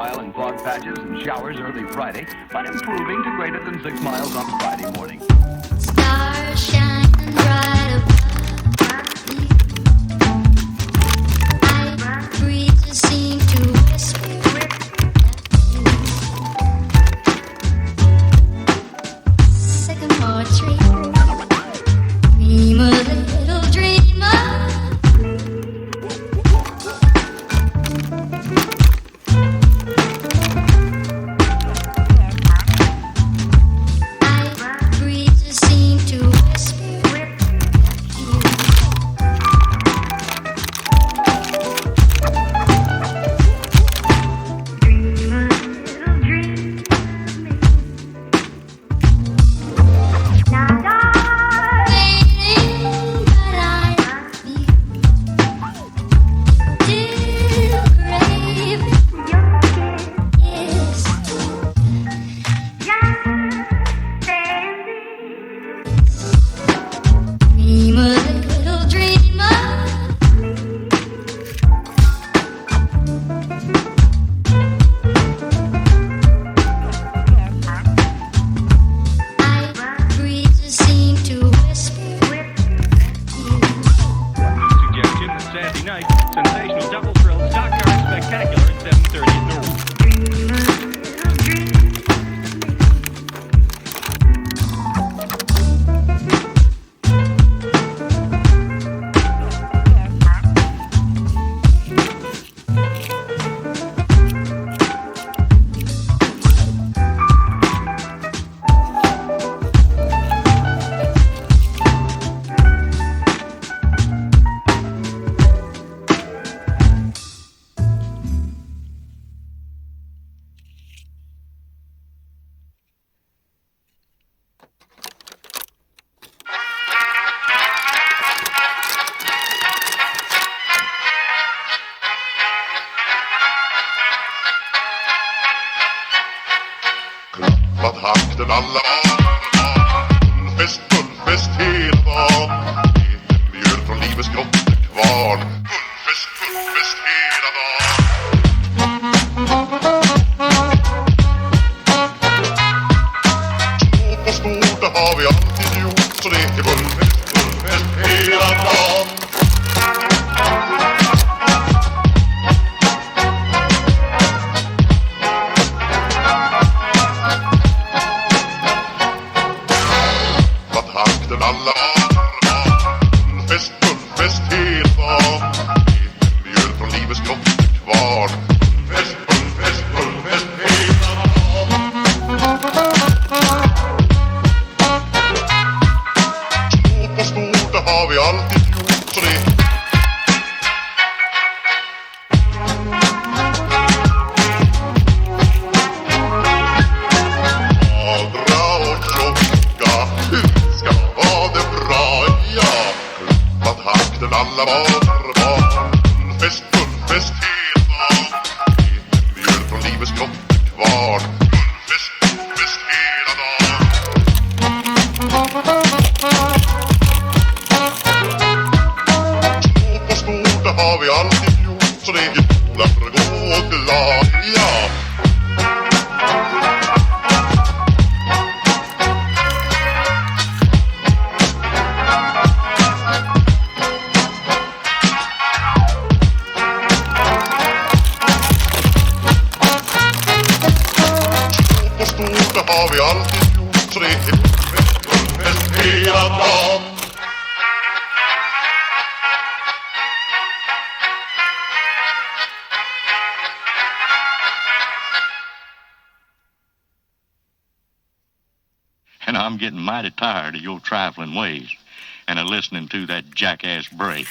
mile in fog patches and showers early Friday, but improving to greater than 6 miles on Friday morning. Stars shining bright above me. I breezes seem to whisper. Sycamore tree, dream a little dreamer. Breezes seem to whisper. Dream a little dream of me. Now, darling, but I love you. Still craving your kiss. Dream a little dream of me. Breezes seem to whisper. Suggestion that Saturday night, sensational double thrill, stockyard spectacular at 7:30 at Norwood. Dream a little dream. Klappat hakten alla fullfest hela dagen. Egen mjöl från livets grottekvarn. Fullfest hela dagen. Små på stort, det har vi alltid gjort. Så det är fullfest hela dagen. Hakten alla fullfest hela dagen. Egen mjöl från livets grottekvarn. Fullfest hela dagen. Små på stort, det har vi alltid gjort. Så det Adra och tjocka, ska ha det bra, ja. Klappat hakten alla barn. Fullfest hela dagen. Egen mjöl från livets grottekvarn. Fullfest hela dagen. Små på stort, det har vi alltid gjort. Så det är goda för att gå glad, ja. Det har vi alltid gjort, så det är fullfest hela dagen. And I'm getting mighty tired of your trifling ways and of listening to that jackass Bray.